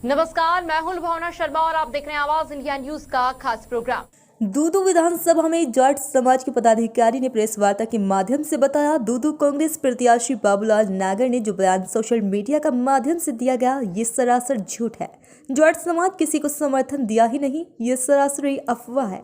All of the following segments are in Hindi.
नमस्कार, मैं हूं भावना शर्मा और आप देख रहे हैं आवाज इंडिया न्यूज का खास प्रोग्राम। दूदू विधानसभा में जाट समाज के पदाधिकारी ने प्रेस वार्ता के माध्यम से बताया, दूदू कांग्रेस प्रत्याशी बाबूलाल नागर ने जो बयान सोशल मीडिया का माध्यम से दिया गया, ये सरासर झूठ है। जाट समाज किसी को समर्थन दिया ही नहीं, ये सरासर अफवाह है।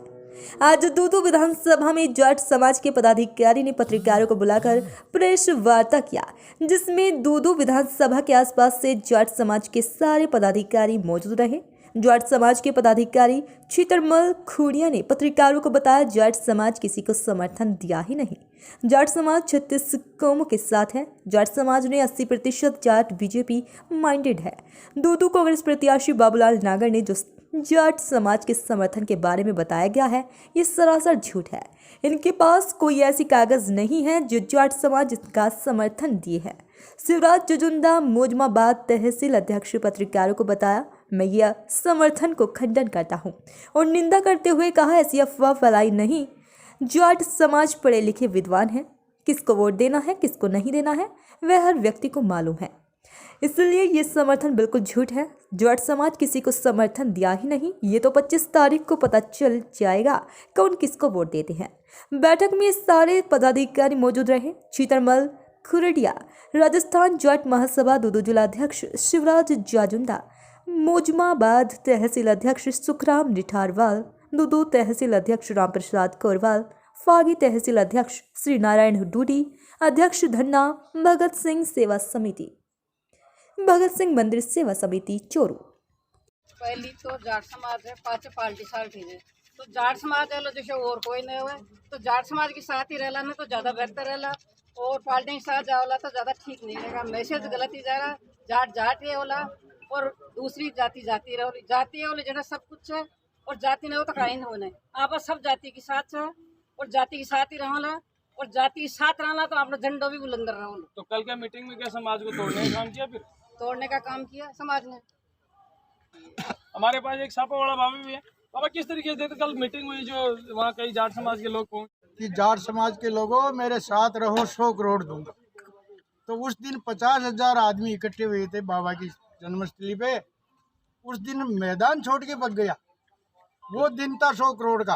आज दूदू विधानसभा में जाट समाज के पदाधिकारी ने पत्रकारों को बुलाकर प्रेस वार्ता किया, जिसमें दूदू विधानसभा के आसपास से जाट समाज के सारे पदाधिकारी मौजूद रहे। जाट समाज के पदाधिकारी चितरमल खुड़िया ने पत्रकारों को बताया, जाट समाज किसी को समर्थन दिया ही नहीं। जाट समाज 36 कौमों के साथ है। जाट समाज ने 80% जाट बीजेपी माइंडेड है। दूदू कांग्रेस प्रत्याशी बाबूलाल नागर ने जो जाट समाज के समर्थन के बारे में बताया गया है, ये सरासर झूठ है। इनके पास कोई ऐसी कागज नहीं है जो जाट समाज का समर्थन दिए है। शिवराज जुजुंदा मोजमाबाद तहसील अध्यक्ष पत्रकारों को बताया, मैं यह समर्थन को खंडन करता हूं और निंदा करते हुए कहा, ऐसी अफवाह फैलाई नहीं। जाट समाज पढ़े लिखे विद्वान है, किसको वोट देना है किसको नहीं देना है वह हर व्यक्ति को मालूम है, इसलिए ये समर्थन बिल्कुल झूठ है। जाट समाज किसी को समर्थन दिया ही नहीं। ये तो 25 तारीख को पता चल जाएगा कौन किसको वोट देते हैं। बैठक में सारे पदाधिकारी मौजूद रहे। चितरमल खुरडिया, राजस्थान जाट महासभा दूदू जिलाध्यक्ष शिवराज जाजुंदा, मोजमाबाद तहसील अध्यक्ष सुखराम निठारवाल, दूदू तहसील अध्यक्ष रामप्रसाद कोरवाल, फागी तहसील अध्यक्ष श्री नारायण डूडी, अध्यक्ष धन्ना भगत सिंह सेवा समिति, भगत सिंह मंदिर सेवा समिति चोरू। पहली तो जाट समाज है, पाँच पार्टी साल्टी है, तो जाट समाज है जैसे और कोई नहीं हुआ, तो जाट समाज के साथ ही रहला ना तो ज़्यादा बेहतर रहला, और पार्टी के साथ जावला तो ज़्यादा ठीक नहीं रहेगा। मैसेज गलत ही जा रहा। जाट जाट ये होला और दूसरी जाति जाति रहो, जाति है जरा सब कुछ है, और जाति नहीं हो तो कहीं नहीं होना। आप सब जाति के साथ है और जाति के साथ ही रहोला, और जाति के साथ रहना तो आपने झंडो भी बुलंद रहो। तो कल क्या मीटिंग में क्या समाज को तोड़ने का काम किया? फिर तोड़ने का काम किया समाज ने। हमारे पास एक सापा वाला बाबा भी है। बाबा किस तरीके से देखते कल मीटिंग हुई जो वहाँ कई जाट समाज के लोग पहुँचे कि जाट समाज के लोगों मेरे साथ रहो 100 करोड़ दूंगा। तो उस दिन 50,000 आदमी इकट्ठे हुए थे बाबा की जन्मस्थली पे। उस दिन मैदान छोड़ के भाग गया। वो दिन था 100 करोड़ का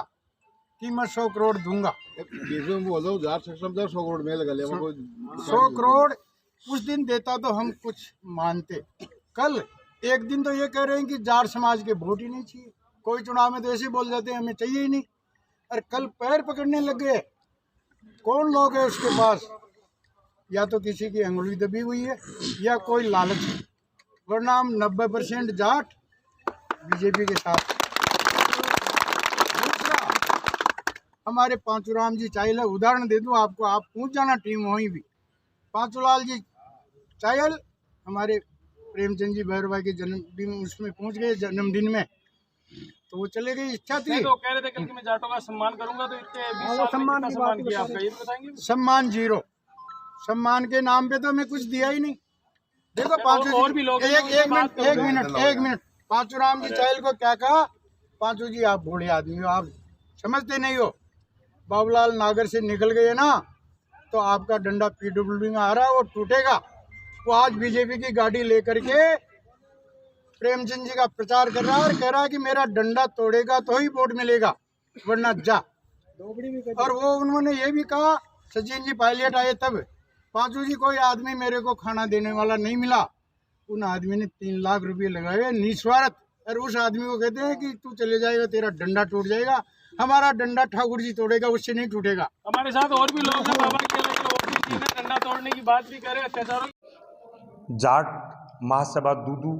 कि मैं 100 करोड़ दूंगा। 100 करोड़ उस दिन देता तो हम कुछ मानते। कल एक दिन तो ये कह रहे हैं कि जाट समाज के वोट ही नहीं चाहिए। कोई चुनाव में तो ऐसे बोल जाते हैं हमें चाहिए ही नहीं, और कल पैर पकड़ने लग गए। कौन लोग है उसके पास? या तो किसी की अंगुली दबी हुई है या कोई लालच है, वरना हम 90% जाट बीजेपी के साथ। दूसरा, हमारे पांचूराम जी चाहल, उदाहरण दे दूं आपको, आप पूछ जाना टीम वहीं भी। पांचूलाल जी चाहल हमारे प्रेमचंद जी भैरवा के जन्मदिन उसमें पहुंच गए, जन्मदिन में, तो वो चले गई। इच्छा थी तो कह रहे थे कल कि मैं जाटों का सम्मान करूंगा, तो इतने 20 साल में कितना सम्मान किया आपका, ये तो बताएंगे? सम्मान जीरो। सम्मान के नाम पे तो हमें कुछ दिया ही नहीं। देखो पांचू और भी लोग एक मिनट पांचूराम जी चाहल को क्या कहा, पांचू जी आप बूढ़े आदमी हो, आप समझते नहीं हो। बाबूलाल नागर से निकल गए ना तो आपका डंडा पीडब्ल्यूडी में आ रहा है, वो टूटेगा। वो आज बीजेपी की गाड़ी लेकर के प्रेमचंद जी का प्रचार कर रहा है और कह रहा है कि मेरा डंडा तोड़ेगा तो ही वोट मिलेगा, वरना जा। और वो उन्होंने ये भी कहा, सचिन जी पायलट आए तब, पांचू जी कोई आदमी मेरे को खाना देने वाला नहीं मिला। उन आदमी ने 3 लाख रुपए लगाए निस्वार्थ, और उस आदमी को कहते हैं कि तू चले जाएगा तेरा डंडा टूट जाएगा। हमारा डंडा ठाकुर जी तोड़ेगा, उससे नहीं टूटेगा। हमारे साथ और भी लोग हैं बाबा के लिए डंडा तोड़ने की बात भी करे, अत्याचारों। जाट महासभा दूदू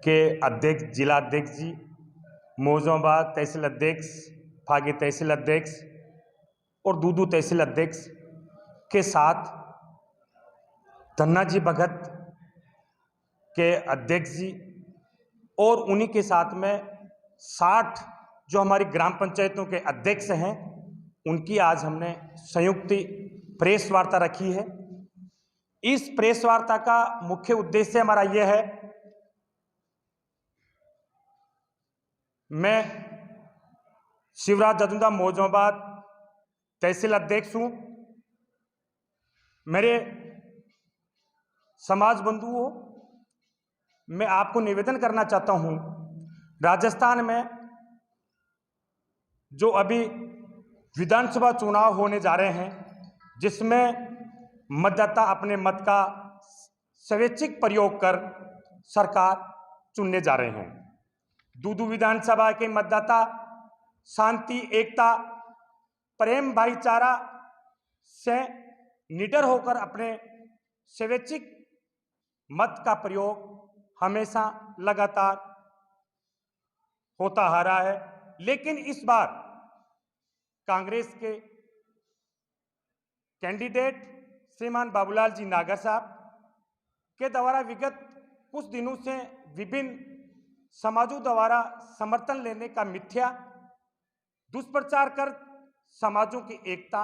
के अध्यक्ष, जिला अध्यक्ष जी, मोजमाबाद तहसील अध्यक्ष, फागी तहसील अध्यक्ष और दूदू तहसील अध्यक्ष के साथ धन्ना जी भगत के अध्यक्ष जी और उन्हीं के साथ में 60 जो हमारी ग्राम पंचायतों के अध्यक्ष हैं, उनकी आज हमने संयुक्त प्रेस वार्ता रखी है। इस प्रेस वार्ता का मुख्य उद्देश्य हमारा यह है, मैं शिवराज जाजुंदा मोजमाबाद तहसील अध्यक्ष हूं। मेरे समाज बंधुओं, मैं आपको निवेदन करना चाहता हूं, राजस्थान में जो अभी विधानसभा चुनाव होने जा रहे हैं, जिसमें मतदाता अपने मत का स्वैच्छिक प्रयोग कर सरकार चुनने जा रहे हैं। दूदू विधानसभा के मतदाता शांति, एकता, प्रेम, भाईचारा से निडर होकर अपने स्वैच्छिक मत का प्रयोग हमेशा लगातार होता आ रहा है। लेकिन इस बार कांग्रेस के कैंडिडेट श्रीमान बाबूलाल जी नागर साहब के द्वारा विगत कुछ दिनों से विभिन्न समाजों द्वारा समर्थन लेने का मिथ्या दुष्प्रचार कर समाजों की एकता,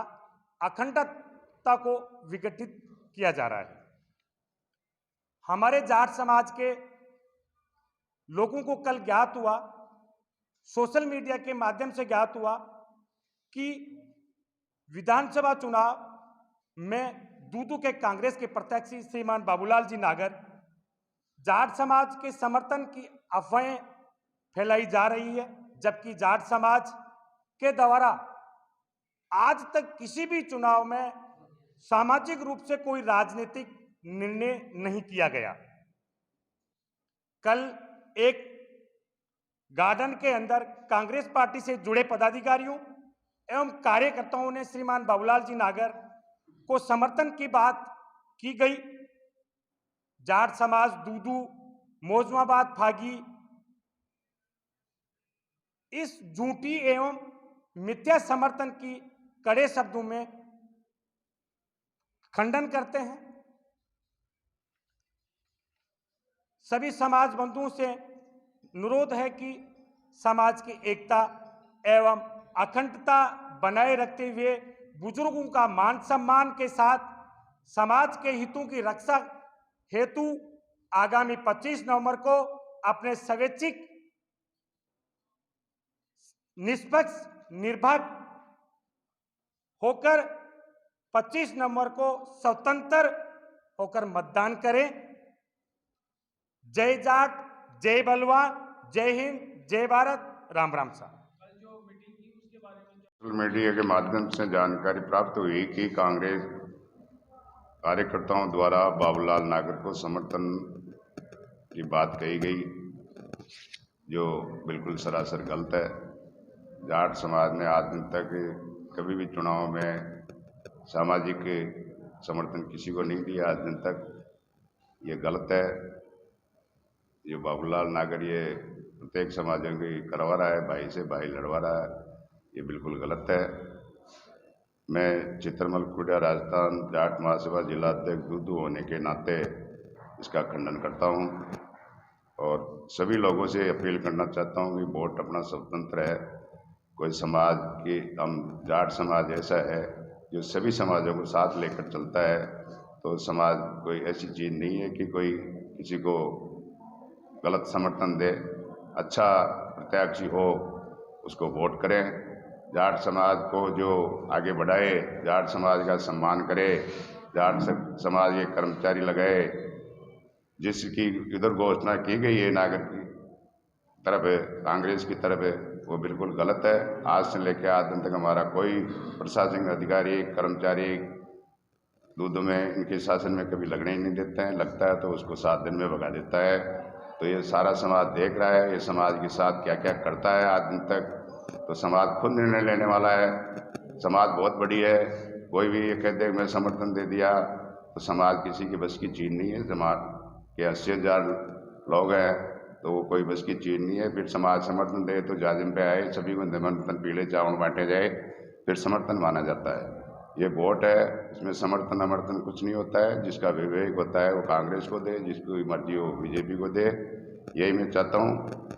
अखंडता को विघटित किया जा रहा है। हमारे जाट समाज के लोगों को कल ज्ञात हुआ, सोशल मीडिया के माध्यम से ज्ञात हुआ कि विधानसभा चुनाव में दूदू के कांग्रेस के प्रत्याशी श्रीमान बाबूलाल जी नागर जाट समाज के समर्थन की अफवाहें फैलाई जा रही है, जबकि जाट समाज के द्वारा आज तक किसी भी चुनाव में सामाजिक रूप से कोई राजनीतिक निर्णय नहीं किया गया। कल एक गार्डन के अंदर कांग्रेस पार्टी से जुड़े पदाधिकारियों एवं कार्यकर्ताओं ने श्रीमान बाबूलाल जी नागर को समर्थन की बात की गई। जाट समाज दूदू, मौजमाबाद, फागी इस झूठी एवं मिथ्या समर्थन की कड़े शब्दों में खंडन करते हैं। सभी समाज बंधुओं से अनुरोध है कि समाज की एकता एवं अखंडता बनाए रखते हुए बुजुर्गों का मान सम्मान के साथ समाज के हितों की रक्षा हेतु आगामी 25 नवंबर को अपने स्वैच्छिक, निष्पक्ष, निर्भीक होकर 25 नवंबर को स्वतंत्र होकर मतदान करें। जय जाट, जय बलवान, जय हिंद, जय भारत, राम राम साहब। सोशल मीडिया के माध्यम से जानकारी प्राप्त हुई कि कांग्रेस कार्यकर्ताओं द्वारा बाबूलाल नागर को समर्थन की बात कही गई, जो बिल्कुल सरासर गलत है। जाट समाज ने आज दिन तक कभी भी चुनाव में सामाजिक समर्थन किसी को नहीं दिया आज दिन तक। ये गलत है। ये बाबूलाल नागर ये प्रत्येक समाजों की करवा रहा है, भाई से भाई लड़वा रहा है, ये बिल्कुल गलत है। मैं चित्रमल कुटिया राजस्थान जाट महासभा जिला अध्यक्ष दूदू होने के नाते इसका खंडन करता हूं और सभी लोगों से अपील करना चाहता हूं कि वोट अपना स्वतंत्र है। कोई समाज की, हम जाट समाज ऐसा है जो सभी समाजों को साथ लेकर चलता है, तो समाज कोई ऐसी चीज़ नहीं है कि कोई किसी को गलत समर्थन दे। अच्छा प्रत्याशी हो उसको वोट करें, जाट समाज को जो आगे बढ़ाए, जाट समाज का सम्मान करे, जाट समाज के कर्मचारी लगाए। जिसकी इधर घोषणा की गई है नागर की तरफ, कांग्रेस की तरफ, वो बिल्कुल गलत है। आज से लेकर आज दिन तक हमारा कोई प्रशासनिक अधिकारी, कर्मचारी दूध में इनके शासन में कभी लगने ही नहीं देते हैं, लगता है तो उसको 7 दिन में भगा देता है। तो ये सारा समाज देख रहा है ये समाज के साथ क्या क्या करता है आज दिन तक। तो समाज खुद निर्णय लेने वाला है। समाज बहुत बड़ी है, कोई भी ये कहते मैं समर्थन दे दिया तो समाज किसी की बस की चीज़ नहीं है। समाज के 80,000 लोग हैं तो वो कोई बस की चीज़ नहीं है। फिर समाज समर्थन दे तो जाजिम पे आए, सभी को निमंत्रण पीले चावल बांटे जाए, फिर समर्थन माना जाता है। ये वोट है, इसमें समर्थन अमर्थन कुछ नहीं होता है। जिसका विवेक होता है वो कांग्रेस को दे, जिसकी मर्जी हो बीजेपी को दे। यही मैं चाहता हूँ।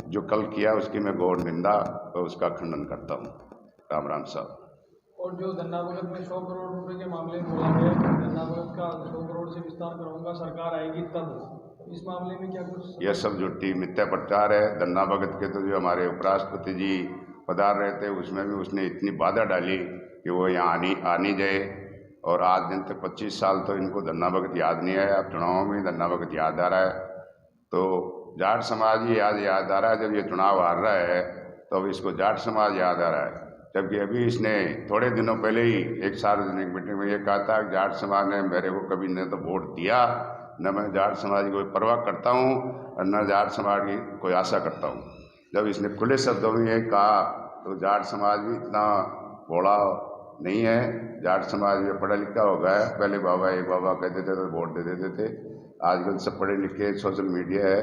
जो कल किया उसकी मैं घोर निंदा और उसका खंडन करता हूँ। राम राम साहब। और जो गन्ना भगत में 100 करोड़ रुपए के मामले में बोला गया कि गन्ना भगत का 100 करोड़ से विस्तार कराऊंगा, सरकार आएगी तब, इस मामले में क्या कुछ? यह सब झूठी मिथ्या प्रचार है। गन्ना भगत के तो जो हमारे उपराष्ट्रपति जी पधार रहे थे उसमें भी उसने इतनी बाधा डाली कि वो यहाँ आनी जाए। और आज दिन तक 25 साल तो इनको धन्ना भगत याद नहीं आया। अब चुनाव में धन्ना भगत याद आ रहा है। तो जाट समाज ही याद आ रहा है। जब ये चुनाव हार रहा है तो अब इसको जाट समाज याद आ रहा है, जबकि अभी इसने थोड़े दिनों पहले ही एक सार्वजनिक मीटिंग में ये कहा था कि जाट समाज ने मेरे को कभी न तो वोट दिया, न मैं जाट समाज की कोई परवाह करता हूँ और न जाट समाज की कोई आशा करता हूँ। जब इसने खुले शब्दों में ये कहा तो जाट समाज भी इतना भोला नहीं है। जाट समाज में पढ़ा लिखा हो गया है। पहले बाबा एक बाबा कहते थे तो वोट दे देते थे, आजकल सब पढ़े लिखे, सोशल मीडिया है,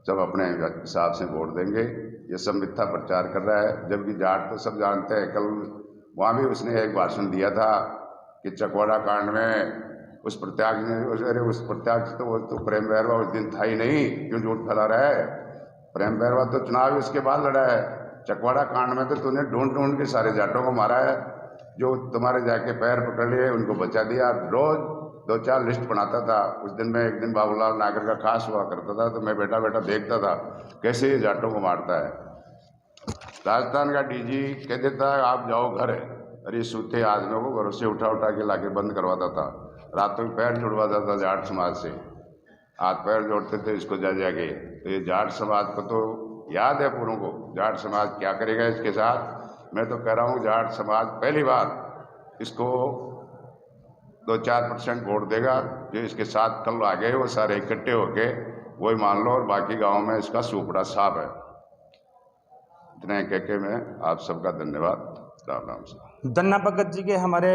सब अपने हिसाब से वोट देंगे। ये सब मिथ्या प्रचार कर रहा है, जबकि जाट तो सब जानते हैं। कल वहाँ भी उसने एक भाषण दिया था कि चकवाड़ा कांड में उस प्रत्याशी ने, अरे उस प्रत्याशी तो वो तो प्रेम बैरवा उस दिन था ही नहीं, क्यों झूठ फैला रहा है। प्रेम बैरवा तो चुनाव उसके बाद लड़ा है। चकवाड़ा कांड में तो तूने ढूंढ के सारे जाटों को मारा है, जो तुम्हारे जाके पैर पकड़ लिए उनको बचा दिया। रोज 2-4 लिस्ट बनाता था। उस दिन में एक दिन बाबूलाल नागर का खास हुआ करता था, तो मैं बैठा देखता था कैसे ये जाटों को मारता है। राजस्थान का डीजी कह देता है आप जाओ घर, अरे सूते आदमियों को घरों से उठा के लाके बंद करवाता था। रातों में पैर जुड़वाता था जाट समाज से, हाथ पैर जोड़ते थे इसको जाके। तो ये जाट समाज को तो याद है पूरों को, जाट समाज क्या करेगा इसके साथ। मैं तो कह रहा हूँ जाट समाज पहली बार इसको 2-4% वोट देगा। जो इसके साथ कल आ गए वो सारे इकट्ठे होके वही मान लो, और बाकी गाँव में इसका सुपड़ा साफ है। इतने कह के मैं आप सबका धन्यवाद। राम राम से। दन्ना भगत जी के हमारे